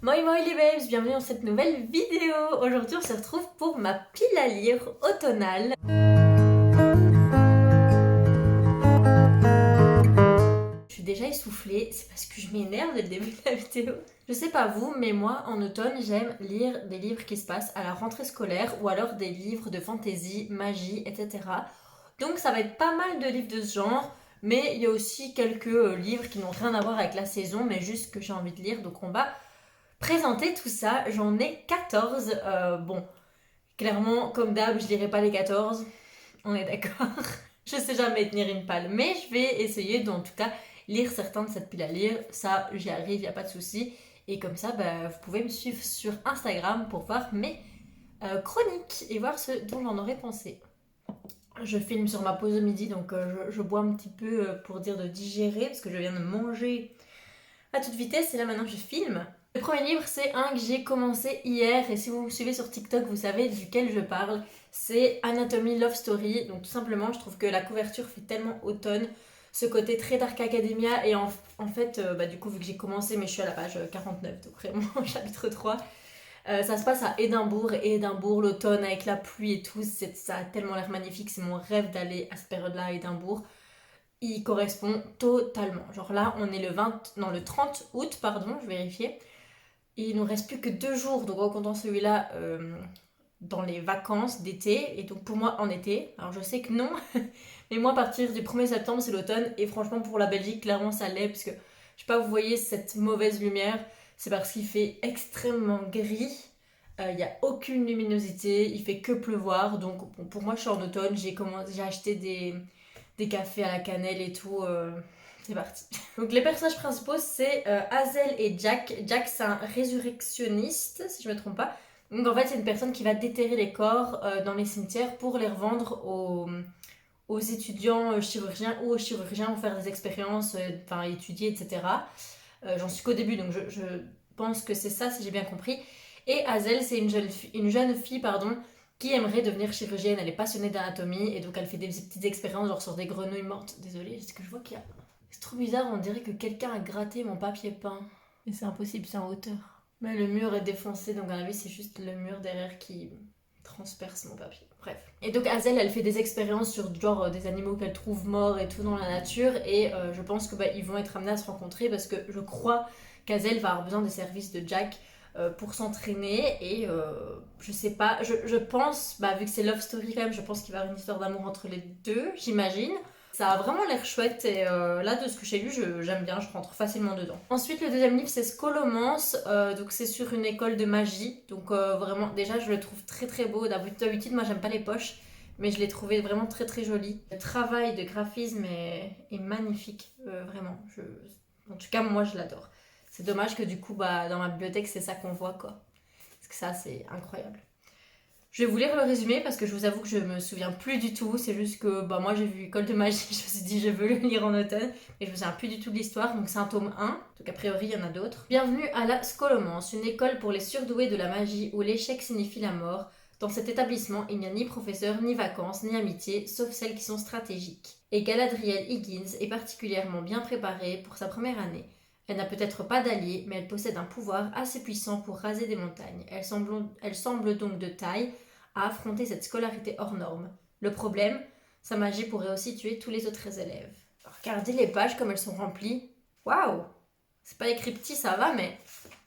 Moi les babes, bienvenue dans cette nouvelle vidéo. Aujourd'hui on se retrouve pour ma pile à lire automnale. Je suis déjà essoufflée, c'est parce que je m'énerve dès le début de la vidéo. Je sais pas vous, mais moi en automne j'aime lire des livres qui se passent à la rentrée scolaire ou alors des livres de fantasy, magie, etc. Donc ça va être pas mal de livres de ce genre, mais il y a aussi quelques livres qui n'ont rien à voir avec la saison, mais juste que j'ai envie de lire, donc on va présenter tout ça. J'en ai 14. Bon, clairement, comme d'hab, je lirai pas les 14. On est d'accord. Je sais jamais tenir une palle, mais je vais essayer d'en tout cas lire certains de cette pile à lire. Ça, j'y arrive, y a pas de souci. Et comme ça, vous pouvez me suivre sur Instagram pour voir mes chroniques et voir ce dont j'en aurais pensé. Je filme sur ma pause de midi, donc je bois un petit peu pour dire de digérer, parce que je viens de manger à toute vitesse, et là maintenant je filme. Le premier livre, c'est un que j'ai commencé hier, et si vous me suivez sur TikTok, vous savez duquel je parle. C'est Anatomy Love Story. Donc tout simplement, je trouve que la couverture fait tellement automne, ce côté très Dark Academia, et en fait, du coup, vu que j'ai commencé, mais je suis à la page 49, donc vraiment chapitre 3. Ça se passe à Édimbourg, et Édimbourg, l'automne avec la pluie et tout, ça a tellement l'air magnifique, c'est mon rêve d'aller à cette période-là à Édimbourg. Il correspond totalement. Genre là, on est le 30 août, pardon, je vérifiais. Il nous reste plus que 2 jours, donc en comptant celui-là dans les vacances d'été, et donc pour moi en été. Alors je sais que non, mais moi à partir du 1er septembre c'est l'automne, et franchement pour la Belgique, clairement ça l'est, parce que je sais pas, vous voyez cette mauvaise lumière, c'est parce qu'il fait extrêmement gris, il n'y a aucune luminosité, il fait que pleuvoir, donc bon, pour moi je suis en automne, j'ai acheté des cafés à la cannelle et tout. C'est parti. Donc les personnages principaux, c'est Hazel et Jack. Jack, c'est un résurrectionniste, si je me trompe pas. Donc en fait, c'est une personne qui va déterrer les corps dans les cimetières pour les revendre aux étudiants chirurgiens ou aux chirurgiens pour faire des expériences, étudier, etc. J'en suis qu'au début, donc je pense que c'est ça, si j'ai bien compris. Et Hazel, c'est une jeune fille, pardon, qui aimerait devenir chirurgienne. Elle est passionnée d'anatomie, et donc elle fait des petites expériences genre sur des grenouilles mortes. Désolée, c'est que je vois qu'il y a... C'est trop bizarre, on dirait que quelqu'un a gratté mon papier peint. Et c'est impossible, c'est en hauteur. Mais le mur est défoncé, donc à la vie c'est juste le mur derrière qui transperce mon papier. Bref. Et donc Hazel, elle fait des expériences sur genre des animaux qu'elle trouve morts et tout dans la nature, et je pense que ils vont être amenés à se rencontrer, parce que je crois qu'Hazel va avoir besoin des services de Jack pour s'entraîner, et je sais pas, je pense, vu que c'est Love Story quand même, je pense qu'il va y avoir une histoire d'amour entre les deux, j'imagine. Ça a vraiment l'air chouette, et là de ce que j'ai lu, j'aime bien, je rentre facilement dedans. Ensuite le deuxième livre, c'est Scholomance, donc c'est sur une école de magie, donc vraiment déjà je le trouve très très beau. D'habitude moi j'aime pas les poches, mais je l'ai trouvé vraiment très très joli. Le travail de graphisme est magnifique, vraiment. En tout cas moi je l'adore. C'est dommage que du coup dans ma bibliothèque c'est ça qu'on voit quoi, parce que ça c'est incroyable. Je vais vous lire le résumé parce que je vous avoue que je me souviens plus du tout. C'est juste que moi j'ai vu École de magie, je me suis dit je veux le lire en automne, et je me souviens plus du tout de l'histoire. Donc c'est un tome 1, donc a priori il y en a d'autres. Bienvenue à la Scholomance, une école pour les surdoués de la magie où l'échec signifie la mort. Dans cet établissement, il n'y a ni professeur, ni vacances, ni amitié, sauf celles qui sont stratégiques. Et Galadriel Higgins est particulièrement bien préparée pour sa première année. Elle n'a peut-être pas d'alliés, mais elle possède un pouvoir assez puissant pour raser des montagnes. Elle semble donc de taille à affronter cette scolarité hors norme. Le problème, sa magie pourrait aussi tuer tous les autres élèves. Regardez les pages comme elles sont remplies. Waouh! C'est pas écrit petit, ça va, mais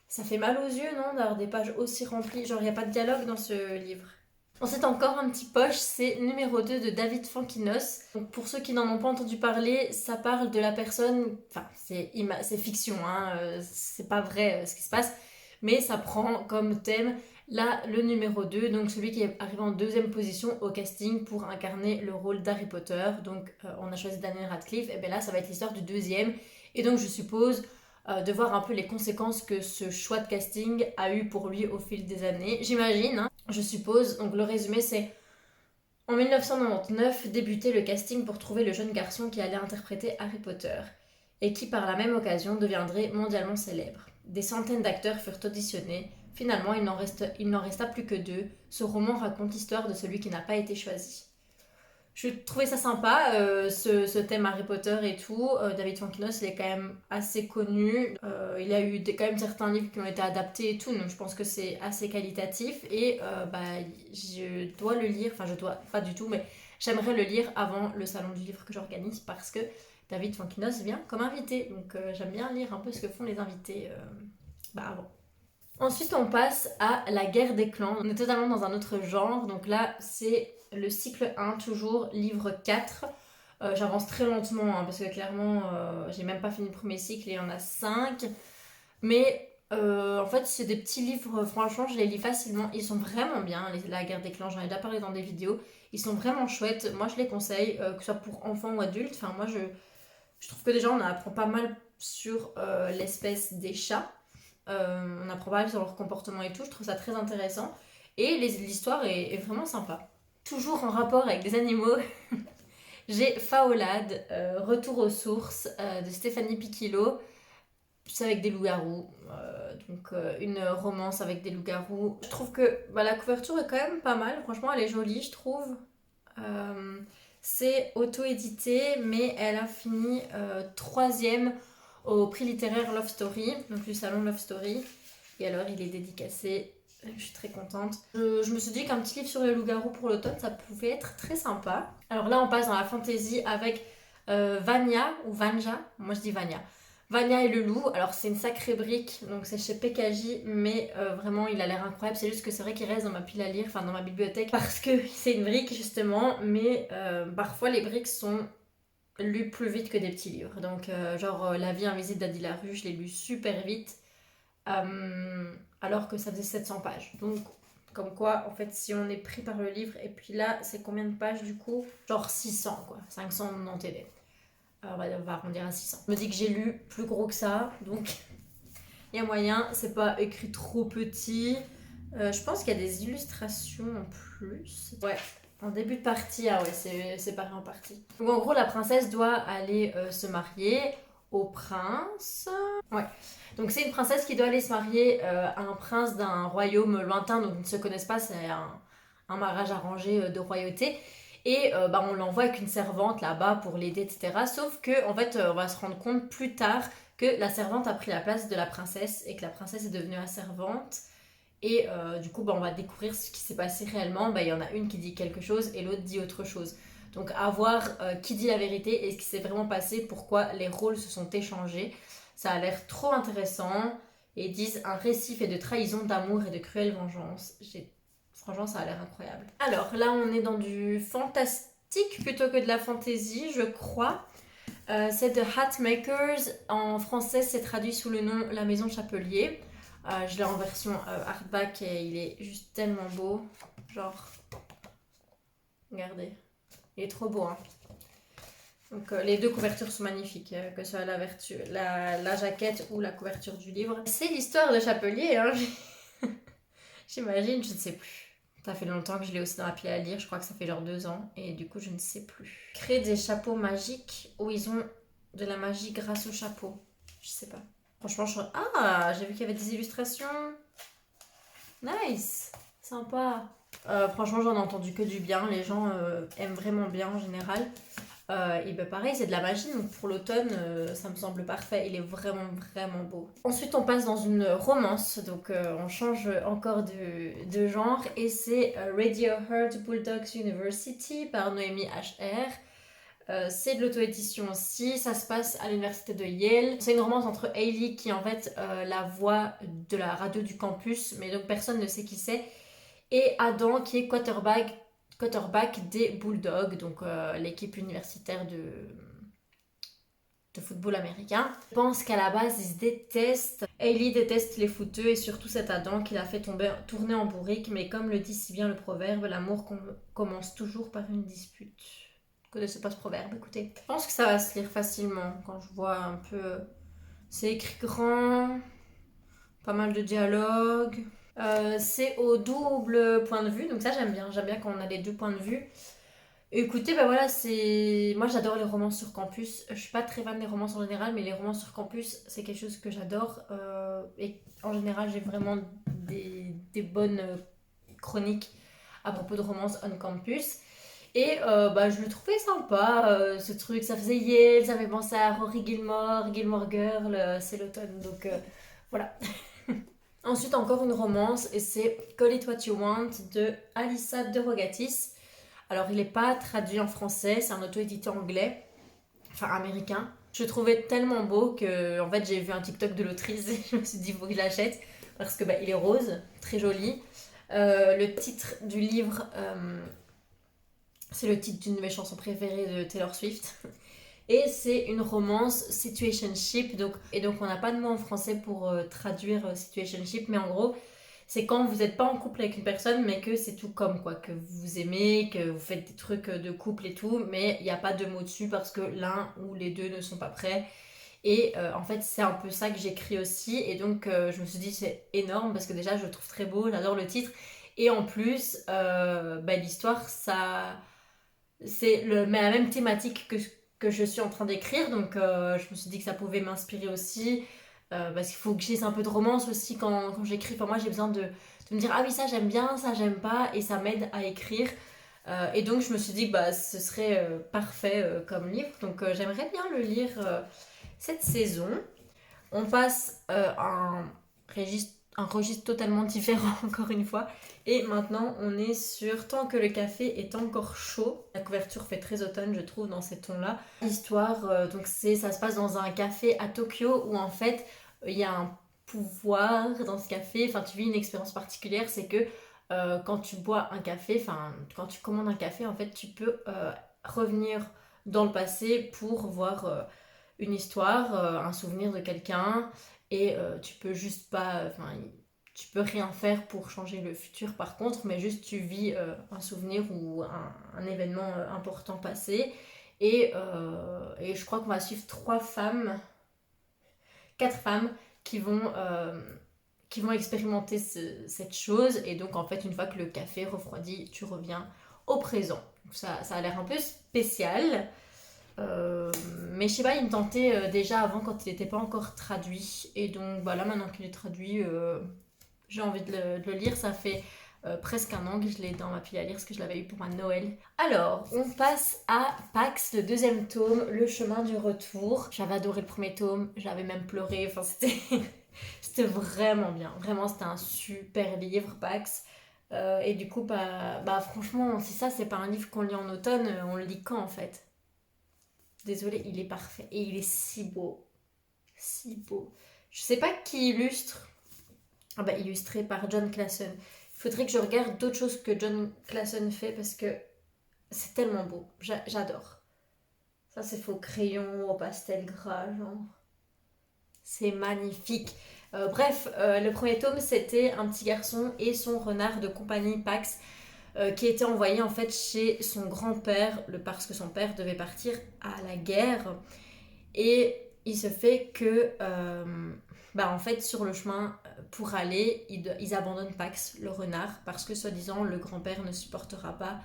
ça fait mal aux yeux, non, d'avoir des pages aussi remplies. Genre, il n'y a pas de dialogue dans ce livre. Ensuite, encore un petit poche, c'est numéro 2 de David Fankinos. Donc, pour ceux qui n'en ont pas entendu parler, ça parle de la personne... Enfin, c'est fiction, hein, c'est pas vrai ce qui se passe, mais ça prend comme thème là le numéro 2, donc celui qui est arrivé en deuxième position au casting pour incarner le rôle d'Harry Potter. Donc, on a choisi Daniel Radcliffe, et bien là, ça va être l'histoire du deuxième. Et donc, je suppose... de voir un peu les conséquences que ce choix de casting a eu pour lui au fil des années. J'imagine, hein, je suppose. Donc le résumé c'est: en 1999 débutait le casting pour trouver le jeune garçon qui allait interpréter Harry Potter, et qui par la même occasion deviendrait mondialement célèbre. Des centaines d'acteurs furent auditionnés. Finalement, il n'en resta plus que 2. Ce roman raconte l'histoire de celui qui n'a pas été choisi. Je trouvais ça sympa, ce thème Harry Potter et tout. David Fonkinos, il est quand même assez connu. Il a eu quand même certains livres qui ont été adaptés et tout, donc je pense que c'est assez qualitatif. Et bah, je dois le lire, enfin je dois, pas du tout, mais j'aimerais le lire avant le salon du livre que j'organise parce que David Fonkinos vient comme invité. Donc j'aime bien lire un peu ce que font les invités avant. Ensuite, on passe à la guerre des clans. On est totalement dans un autre genre. Donc là, c'est le cycle 1, toujours, livre 4. J'avance très lentement hein, parce que clairement, j'ai même pas fini le premier cycle et il y en a 5. Mais en fait, c'est des petits livres, franchement, je les lis facilement. Ils sont vraiment bien, la guerre des clans. J'en ai déjà parlé dans des vidéos. Ils sont vraiment chouettes. Moi, je les conseille, que ce soit pour enfants ou adultes. Enfin, moi, je trouve que déjà, on apprend pas mal sur l'espèce des chats. On apprend pas mal sur leur comportement et tout, je trouve ça très intéressant. Et l'histoire est vraiment sympa. Toujours en rapport avec des animaux, j'ai Faolade, Retour aux sources de Stéphanie Piquillo. C'est avec des loups-garous, donc une romance avec des loups-garous. Je trouve que la couverture est quand même pas mal, franchement elle est jolie je trouve. C'est auto-édité, mais elle a fini troisième au prix littéraire Love Story, donc du salon Love Story. Et alors, il est dédicacé. Je suis très contente. Je me suis dit qu'un petit livre sur les loups-garous pour l'automne, ça pouvait être très sympa. Alors là, on passe dans la fantasy avec Vanya ou Vanja. Moi, je dis Vanya. Vanya et le loup. Alors, c'est une sacrée brique. Donc, c'est chez PKJ. Mais vraiment, il a l'air incroyable. C'est juste que c'est vrai qu'il reste dans ma pile à lire, enfin dans ma bibliothèque. Parce que c'est une brique, justement. Mais parfois, les briques sont lues plus vite que des petits livres. Donc, La vie invisible d'Adi Larue, je l'ai lu super vite. Alors que ça faisait 700 pages. Donc, comme quoi, en fait, si on est pris par le livre, et puis là, c'est combien de pages du coup? Genre 600, quoi. 500 non TD. Alors, on va arrondir à 600. Je me dis que j'ai lu plus gros que ça, donc il y a moyen. C'est pas écrit trop petit. Je pense qu'il y a des illustrations en plus. Ouais. En début de partie, ah ouais, c'est séparé en partie. Donc en gros, la princesse doit aller se marier au prince. Ouais. Donc c'est une princesse qui doit aller se marier à un prince d'un royaume lointain, donc ils ne se connaissent pas, c'est un mariage arrangé de royauté. Et on l'envoie avec une servante là-bas pour l'aider, etc. Sauf que en fait, on va se rendre compte plus tard que la servante a pris la place de la princesse et que la princesse est devenue la servante. Et du coup, on va découvrir ce qui s'est passé réellement. Il y en a une qui dit quelque chose et l'autre dit autre chose. Donc à voir qui dit la vérité et ce qui s'est vraiment passé, pourquoi les rôles se sont échangés. Ça a l'air trop intéressant. Et ils disent un récit fait de trahison, d'amour et de cruelle vengeance. Franchement, ça a l'air incroyable. Alors là, on est dans du fantastique plutôt que de la fantasy, je crois. C'est The Hatmakers. En français, c'est traduit sous le nom La Maison Chapelier. Je l'ai en version hardback et il est juste tellement beau. Genre, regardez. Il est trop beau, hein. Donc les deux couvertures sont magnifiques, que ce soit la jaquette ou la couverture du livre. C'est l'histoire de Chapelier, hein. J'imagine, je ne sais plus. Ça fait longtemps que je l'ai aussi dans la pile à lire, je crois que ça fait genre 2 ans, et du coup je ne sais plus. Créer des chapeaux magiques où ils ont de la magie grâce au chapeau. Je sais pas. Franchement, j'ai vu qu'il y avait des illustrations. Nice, sympa. Franchement, j'en ai entendu que du bien. Les gens aiment vraiment bien en général. Et pareil, c'est de la magie, donc pour l'automne, ça me semble parfait. Il est vraiment, vraiment beau. Ensuite, on passe dans une romance, donc on change encore de genre. Et c'est Radio Heart Bulldogs University par Noémie HR. C'est de l'auto-édition aussi, ça se passe à l'université de Yale. C'est une romance entre Hailey qui est en fait la voix de la radio du campus, mais donc personne ne sait qui c'est, et Adam qui est quarterback des Bulldogs, donc l'équipe universitaire de football américain. Je pense qu'à la base ils se détestent. Hailey déteste les footeux et surtout cet Adam qui l'a fait tourner en bourrique, mais comme le dit si bien le proverbe, l'amour commence toujours par une dispute. Vous connaissez pas ce proverbe, écoutez. Je pense que ça va se lire facilement quand je vois un peu. C'est écrit grand, pas mal de dialogues. C'est au double point de vue, donc ça j'aime bien. J'aime bien quand on a les deux points de vue. Écoutez, voilà, moi j'adore les romances sur campus. Je suis pas très fan des romances en général, mais les romances sur campus, c'est quelque chose que j'adore. Et en général, j'ai vraiment des bonnes chroniques à propos de romances on campus. Et je le trouvais sympa, ce truc. Ça faisait Yale, ça fait penser à Rory Gilmore, Gilmore Girl, c'est l'automne. Donc voilà. Ensuite, encore une romance, et c'est Call It What You Want de Alyssa De Rogatis. Alors, il n'est pas traduit en français, c'est un auto-édité anglais, enfin américain. Je le trouvais tellement beau que, en fait, j'ai vu un TikTok de l'autrice et je me suis dit, il faut que je l'achète parce que il est rose, très joli. Le titre du livre, c'est le titre d'une de mes chansons préférées de Taylor Swift. Et c'est une romance situationship. Donc on n'a pas de mot en français pour traduire situationship, mais en gros, c'est quand vous n'êtes pas en couple avec une personne, mais que c'est tout comme quoi, que vous vous aimez, que vous faites des trucs de couple et tout, mais il n'y a pas de mot dessus parce que l'un ou les deux ne sont pas prêts. Et en fait, c'est un peu ça que j'écris aussi. Et donc, je me suis dit, c'est énorme parce que déjà, je le trouve très beau, j'adore le titre. Et en plus, l'histoire, mais la même thématique que je suis en train d'écrire. Donc, je me suis dit que ça pouvait m'inspirer aussi. Parce qu'il faut que j'ai un peu de romance aussi quand j'écris. Enfin, moi, j'ai besoin de me dire, ah oui, ça j'aime bien, ça j'aime pas. Et ça m'aide à écrire. Et donc, je me suis dit que ce serait parfait comme livre. Donc, j'aimerais bien le lire cette saison. On passe un registre totalement différent, encore une fois. Et maintenant, on est sur Tant que le café est encore chaud. La couverture fait très automne, je trouve, dans ces tons-là. L'histoire, ça se passe dans un café à Tokyo où en fait, il y a un pouvoir dans ce café. Enfin, tu vis une expérience particulière, c'est que quand tu bois un café, enfin, quand tu commandes un café, en fait, tu peux revenir dans le passé pour voir une histoire, un souvenir de quelqu'un, et tu peux juste pas, enfin, tu peux rien faire pour changer le futur par contre, mais juste tu vis un souvenir ou un événement important passé. Et je crois qu'on va suivre quatre femmes qui vont expérimenter cette chose. Et donc en fait, une fois que le café refroidit, tu reviens au présent. Donc, ça a l'air un peu spécial. Mais je sais pas, il me tentait déjà avant quand il n'était pas encore traduit. Et donc là, maintenant qu'il est traduit, j'ai envie de le lire. Ça fait presque un an que je l'ai dans ma pile à lire parce que je l'avais eu pour un Noël. Alors, on passe à Pax, le deuxième tome, Le chemin du retour. J'avais adoré le premier tome, j'avais même pleuré. Enfin, c'était vraiment bien. Vraiment, c'était un super livre, Pax. Et du coup, franchement, si ça, c'est pas un livre qu'on lit en automne, on le lit quand en fait? Désolée, il est parfait. Et il est si beau. Si beau. Je sais pas qui illustre. Illustré par John Clason. Il faudrait que je regarde d'autres choses que John Clason fait parce que c'est tellement beau. J'adore. Ça, c'est faux crayon au pastel gras, genre. C'est magnifique. Bref, le premier tome, c'était un petit garçon et son renard de compagnie Pax qui était envoyé en fait chez son grand-père parce que son père devait partir à la guerre. Et il se fait que, en fait, sur le chemin pour aller, ils abandonnent Pax, le renard, parce que soi-disant le grand-père ne supportera pas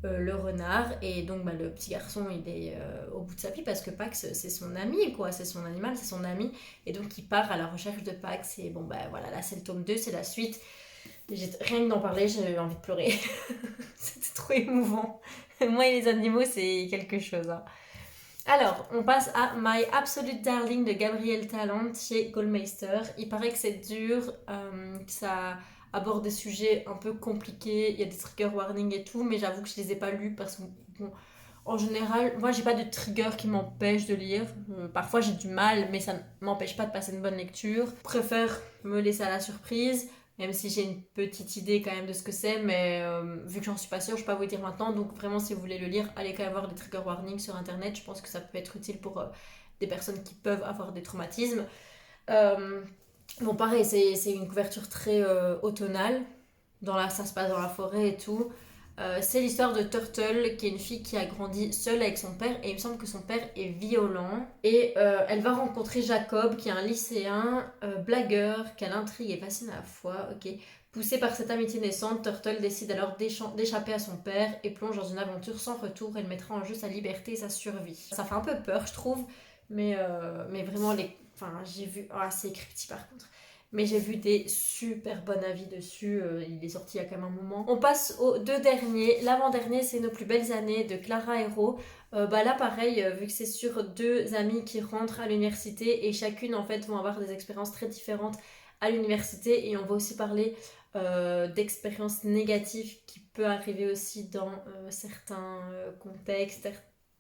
le renard. Et donc le petit garçon, il est au bout de sa vie parce que Pax, c'est son ami, quoi, c'est son animal, c'est son ami. Et donc il part à la recherche de Pax. Et voilà, là c'est le tome 2, c'est la suite. Rien que d'en parler, j'ai envie de pleurer. C'était trop émouvant. Moi et les animaux, c'est quelque chose. Hein. Alors, on passe à My Absolute Darling de Gabriel Talent chez Goldmeister. Il paraît que c'est dur, que ça aborde des sujets un peu compliqués, il y a des trigger warnings et tout, mais j'avoue que je les ai pas lus parce que, bon, en général, moi j'ai pas de trigger qui m'empêche de lire. Parfois j'ai du mal, mais ça ne m'empêche pas de passer une bonne lecture. Je préfère me laisser à la surprise. Même si j'ai une petite idée quand même de ce que c'est, mais vu que j'en suis pas sûre, je peux pas vous le dire maintenant. Donc vraiment, si vous voulez le lire, allez quand même voir des trigger warnings sur internet. Je pense que ça peut être utile pour des personnes qui peuvent avoir des traumatismes. Pareil, c'est une couverture très automnale. Ça se passe dans la forêt et tout. C'est l'histoire de Turtle, qui est une fille qui a grandi seule avec son père, et il me semble que son père est violent. Et elle va rencontrer Jacob, qui est un lycéen, blagueur, qui a l'intrigue et fascine à la fois. Ok. Poussée par cette amitié naissante, Turtle décide alors d'échapper à son père et plonge dans une aventure sans retour. Elle mettra en jeu sa liberté et sa survie. Ça fait un peu peur, je trouve, mais vraiment, j'ai vu... Ah, c'est écrit petit par contre. mais j'ai vu des super bons avis dessus, il est sorti il y a quand même un moment. On passe aux deux derniers. L'avant-dernier, c'est Nos plus belles années de Clara Hero. Là pareil, vu que c'est sur deux amies qui rentrent à l'université et chacune en fait vont avoir des expériences très différentes à l'université, et on va aussi parler d'expériences négatives qui peut arriver aussi dans certains contextes,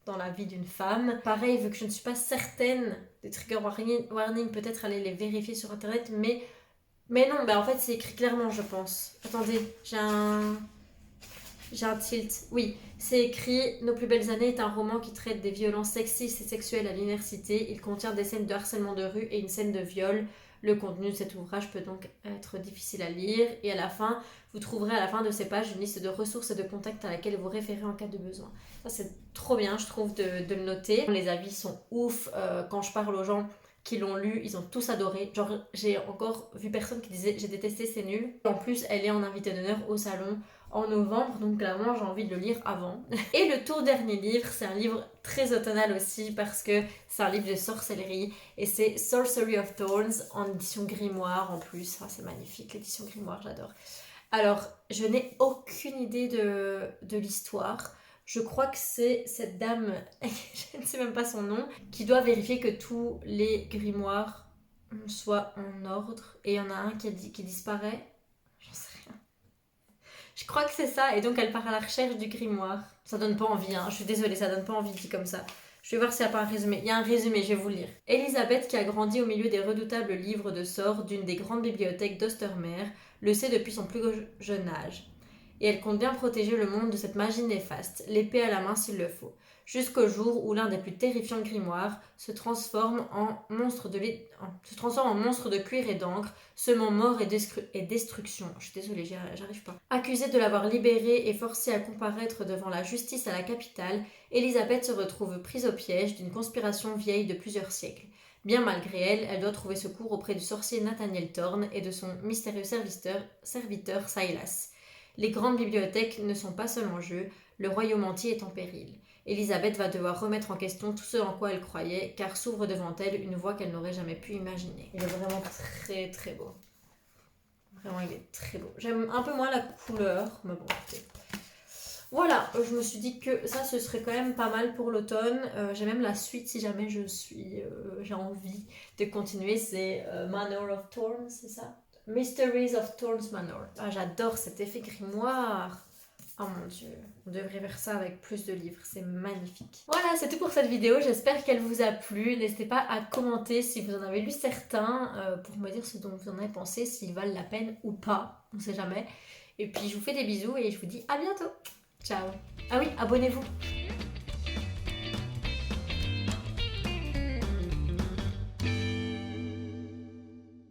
dans la vie d'une femme. Pareil, vu que je ne suis pas certaine des trigger warning, peut-être aller les vérifier sur internet, mais non, en fait c'est écrit clairement, je pense. Attendez, j'ai un tilt. Oui, c'est écrit Nos plus belles années est un roman qui traite des violences sexistes et sexuelles à l'université. Il contient des scènes de harcèlement de rue et une scène de viol. Le contenu de cet ouvrage peut donc être difficile à lire. Et à la fin, vous trouverez à la fin de ces pages une liste de ressources et de contacts à laquelle vous référer en cas de besoin. Ça, c'est trop bien, je trouve, de le noter. Les avis sont ouf. Quand je parle aux gens qui l'ont lu, ils ont tous adoré. Genre, j'ai encore vu personne qui disait j'ai détesté, c'est nul. En plus, elle est en invité d'honneur au salon en novembre, donc clairement j'ai envie de le lire avant. Et le tout dernier livre, c'est un livre très automnal aussi parce que c'est un livre de sorcellerie et c'est Sorcery of Thorns en édition grimoire en plus. C'est magnifique l'édition grimoire, j'adore. Alors, je n'ai aucune idée de l'histoire. Je crois que c'est cette dame, je ne sais même pas son nom, qui doit vérifier que tous les grimoires soient en ordre. Et il y en a un qui disparaît. J'en sais rien. Je crois que c'est ça, et donc elle part à la recherche du grimoire. Ça donne pas envie, hein. Je suis désolée, ça donne pas envie dit comme ça. Je vais voir s'il n'y a pas un résumé. Il y a un résumé, je vais vous le lire. Elisabeth, qui a grandi au milieu des redoutables livres de sorts d'une des grandes bibliothèques d'Ostermer, le sait depuis son plus jeune âge. Et elle compte bien protéger le monde de cette magie néfaste, l'épée à la main s'il le faut. Jusqu'au jour où l'un des plus terrifiants grimoires se transforme en monstre de cuir et d'encre, semant mort et destruction. Je suis désolée, j'arrive pas. Accusée de l'avoir libérée et forcée à comparaître devant la justice à la capitale, Elisabeth se retrouve prise au piège d'une conspiration vieille de plusieurs siècles. Bien malgré elle, elle doit trouver secours auprès du sorcier Nathaniel Thorne et de son mystérieux serviteur Silas. Les grandes bibliothèques ne sont pas seuls en jeu, le royaume entier est en péril. Elisabeth va devoir remettre en question tout ce en quoi elle croyait, car s'ouvre devant elle une voie qu'elle n'aurait jamais pu imaginer. Il est vraiment très très beau. Vraiment, il est très beau. J'aime un peu moins la couleur, mais bon, écoutez. Voilà, je me suis dit que ça, ce serait quand même pas mal pour l'automne. J'ai même la suite si jamais j'ai envie de continuer. C'est Manor of Thorns, c'est ça? Mysteries of Thorns Manor. Ah, j'adore cet effet grimoire. Oh mon dieu, on devrait faire ça avec plus de livres, c'est magnifique. Voilà, c'est tout pour cette vidéo, j'espère qu'elle vous a plu. N'hésitez pas à commenter si vous en avez lu certains pour me dire ce dont vous en avez pensé, s'ils valent la peine ou pas, on sait jamais. Et puis je vous fais des bisous et je vous dis à bientôt. Ciao. Ah oui, abonnez-vous.